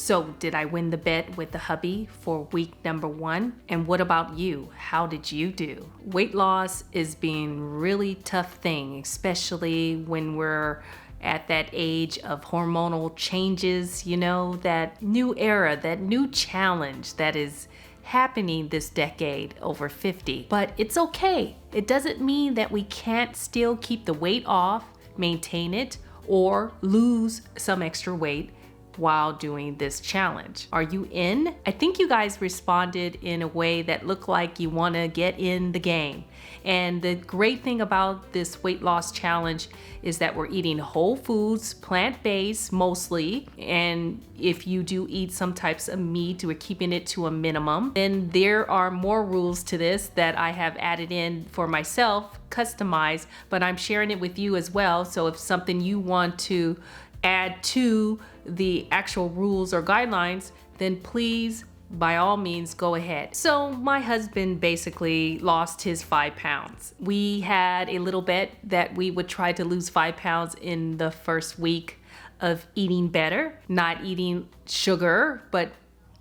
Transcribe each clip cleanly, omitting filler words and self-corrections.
So did I win the bet with the hubby for week number 1? And what about you? How did you do? Weight loss is being a really tough thing, especially when we're at that age of hormonal changes, that new era, that new challenge that is happening this decade over 50. But it's okay. It doesn't mean that we can't still keep the weight off, maintain it, or lose some extra weight while doing this challenge. Are you in? I think you guys responded in a way that looked like you want to get in the game. And the great thing about this weight loss challenge is that we're eating whole foods, plant-based mostly, and if you do eat some types of meat, we're keeping it to a minimum. Then there are more rules to this that I have added in for myself, customized, but I'm sharing it with you as well. So if something you want to add to the actual rules or guidelines, then please, by all means, go ahead. So my husband basically lost his 5 pounds. We had a little bet that we would try to lose 5 pounds in the first week of eating better, not eating sugar. But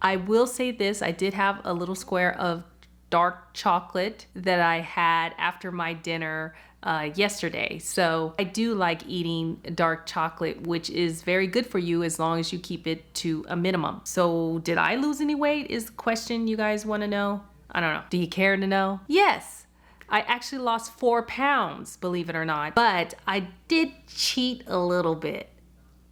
I will say this, I did have a little square of dark chocolate that I had after my dinner yesterday. So I do like eating dark chocolate, which is very good for you as long as you keep it to a minimum. So did I lose any weight is the question you guys want to know. I don't know. Do you care to know? Yes. I actually lost 4 pounds, believe it or not, but I did cheat a little bit.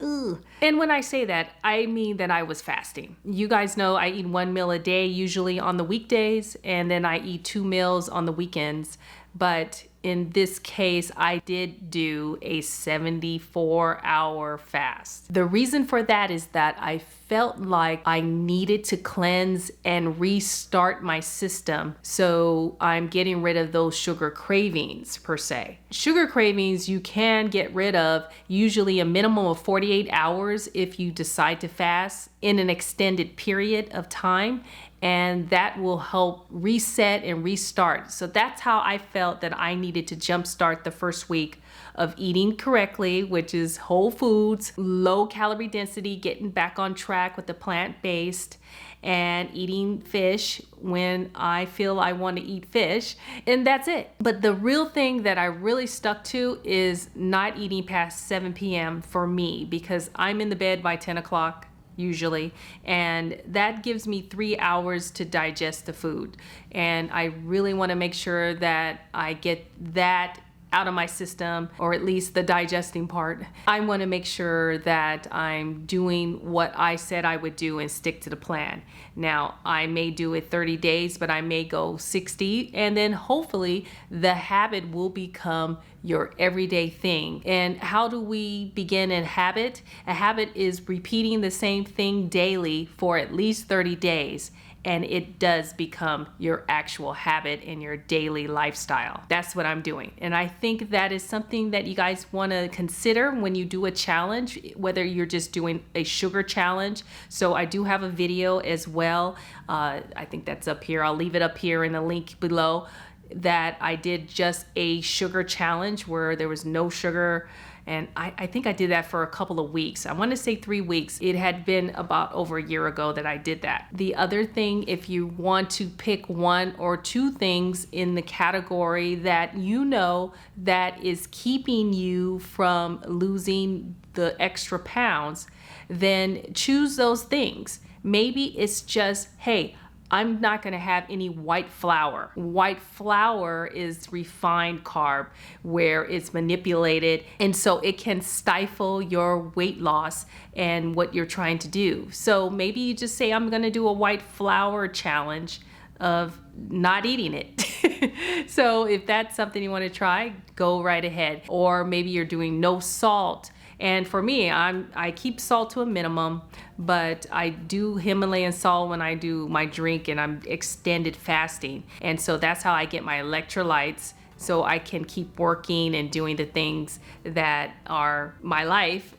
Ugh. And when I say that, I mean that I was fasting. You guys know I eat 1 meal a day, usually on the weekdays, and then I eat 2 meals on the weekends. But in this case, I did do a 74-hour fast. The reason for that is that I felt like I needed to cleanse and restart my system. So I'm getting rid of those sugar cravings per se. Sugar cravings you can get rid of usually a minimum of 48 hours if you decide to fast in an extended period of time. And that will help reset and restart. So that's how I felt that I needed to jumpstart the first week of eating correctly, which is whole foods, low calorie density, getting back on track with the plant-based, and eating fish when I feel I want to eat fish, and that's it. But the real thing that I really stuck to is not eating past 7 p.m. for me, because I'm in the bed by 10 o'clock. Usually, and that gives me 3 hours to digest the food, and I really want to make sure that I get that out of my system, or at least the digesting part. I want to make sure that I'm doing what I said I would do and stick to the plan. Now, I may do it 30 days, but I may go 60, and then hopefully the habit will become your everyday thing. And how do we begin a habit? A habit is repeating the same thing daily for at least 30 days. And it does become your actual habit in your daily lifestyle. That's what I'm doing. And I think that is something that you guys want to consider when you do a challenge, whether you're just doing a sugar challenge. So I do have a video as well. I think that's up here. I'll leave it up here in the link below, that I did just a sugar challenge where there was no sugar. And I think I did that for a couple of weeks. I want to say 3 weeks. It had been about over a year ago that I did that. The other thing, if you want to pick 1 or 2 things in the category that you know that is keeping you from losing the extra pounds, then choose those things. Maybe it's just, hey, I'm not going to have any white flour. White flour is refined carb where it's manipulated, and so it can stifle your weight loss and what you're trying to do. So maybe you just say, I'm going to do a white flour challenge of not eating it. So if that's something you want to try, go right ahead. Or maybe you're doing no salt. And for me, I keep salt to a minimum, but I do Himalayan salt when I do my drink, and I'm extended fasting. And so that's how I get my electrolytes, so I can keep working and doing the things that are my life,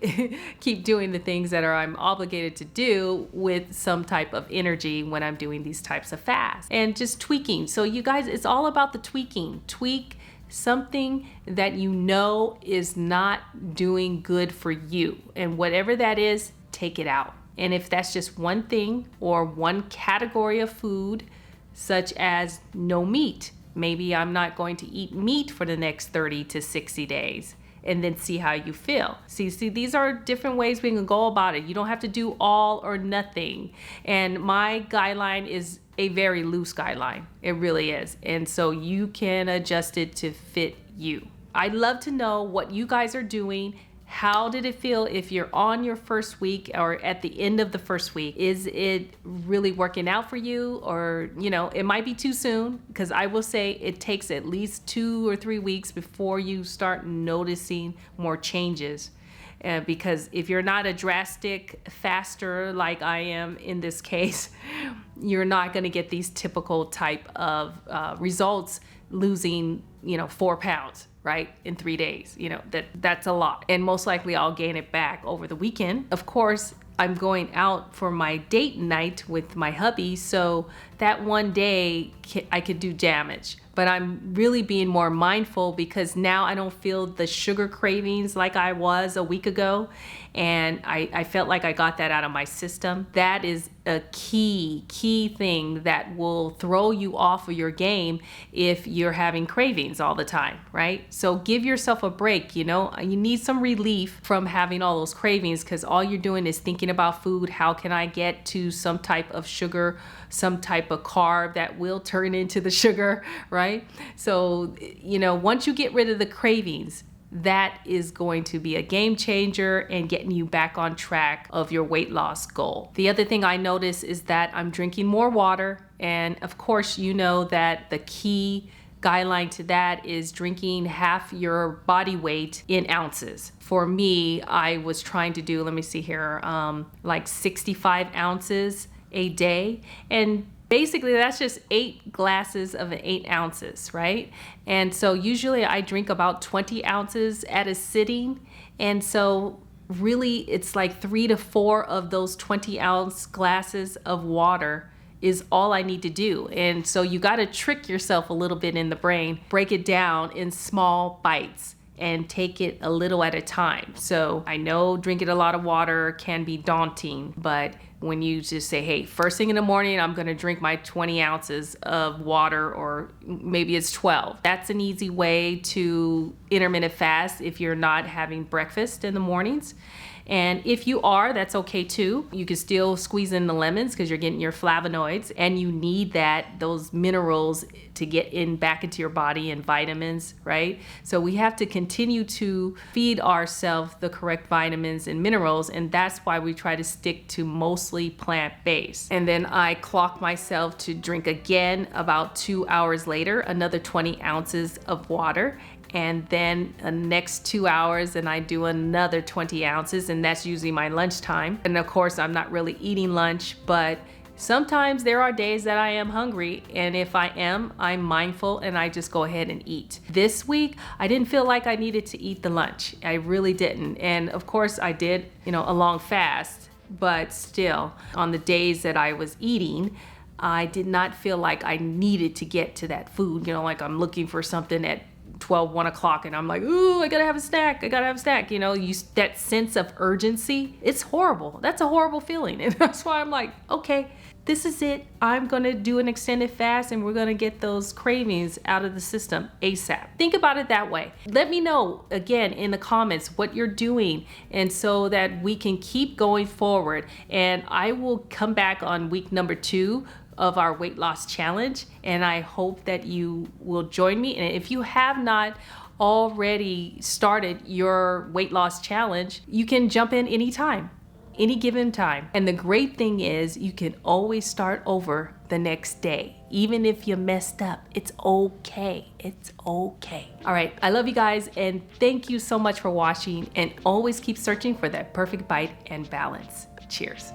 keep doing the things that I'm obligated to do with some type of energy when I'm doing these types of fasts. And just tweaking. So you guys, it's all about the tweaking. Tweak something that you know is not doing good for you. And whatever that is, take it out. And if that's just one thing or one category of food, such as no meat, maybe I'm not going to eat meat for the next 30 to 60 days. And then see how you feel. See, these are different ways we can go about it. You don't have to do all or nothing. And my guideline is a very loose guideline. It really is. And so you can adjust it to fit you. I'd love to know what you guys are doing. How did it feel if you're on your first week or at the end of the first week? Is it really working out for you? Or, it might be too soon, because I will say it takes at least 2 or 3 weeks before you start noticing more changes. Because if you're not a drastic faster like I am in this case, you're not going to get these typical type of results, losing 4 pounds, right, in 3 days. That's a lot, and most likely I'll gain it back over the weekend. Of course, I'm going out for my date night with my hubby, so that one day I could do damage. But I'm really being more mindful, because now I don't feel the sugar cravings like I was a week ago. And I felt like I got that out of my system. That is a key thing that will throw you off of your game if you're having cravings all the time, right? So give yourself a break, you need some relief from having all those cravings, because all you're doing is thinking about food. How can I get to some type of sugar, some type of carb that will turn into the sugar, right? So, once you get rid of the cravings, that is going to be a game changer and getting you back on track of your weight loss goal. The other thing I notice is that I'm drinking more water. And of course, that the key guideline to that is drinking half your body weight in ounces. For me, I was trying to do, let me see here, like 65 ounces a day. And basically, that's just 8 glasses of 8 ounces, right? And so usually I drink about 20 ounces at a sitting. And so really it's like 3 to 4 of those 20-ounce glasses of water is all I need to do. And so you got to trick yourself a little bit in the brain, break it down in small bites and take it a little at a time. So I know drinking a lot of water can be daunting, but when you just say, hey, first thing in the morning, I'm going to drink my 20 ounces of water, or maybe it's 12. That's an easy way to intermittent fast if you're not having breakfast in the mornings. And if you are, that's okay too. You can still squeeze in the lemons because you're getting your flavonoids, and you need those minerals to get back into your body, and vitamins, right? So we have to continue to feed ourselves the correct vitamins and minerals, and that's why we try to stick to mostly plant-based. And then I clock myself to drink again about 2 hours later, another 20 ounces of water. And then the next 2 hours, and I do another 20 ounces, and that's usually my lunchtime. And of course, I'm not really eating lunch, but sometimes there are days that I am hungry, and if I am, I'm mindful and I just go ahead and eat. This week, I didn't feel like I needed to eat the lunch. I really didn't. And of course, I did, a long fast, but still, on the days that I was eating, I did not feel like I needed to get to that food, like I'm looking for something at 1 o'clock and I'm like, ooh, I gotta have a snack. That sense of urgency, it's horrible. That's a horrible feeling. And that's why I'm like, okay, this is it. I'm gonna do an extended fast and we're gonna get those cravings out of the system ASAP. Think about it that way. Let me know again in the comments what you're doing, and so that we can keep going forward. And I will come back on week number 2 of our weight loss challenge, and I hope that you will join me. And if you have not already started your weight loss challenge, you can jump in anytime, any given time. And the great thing is you can always start over the next day. Even if you messed up, it's okay. It's okay. All right, I love you guys, and thank you so much for watching, and always keep searching for that perfect bite and balance. Cheers.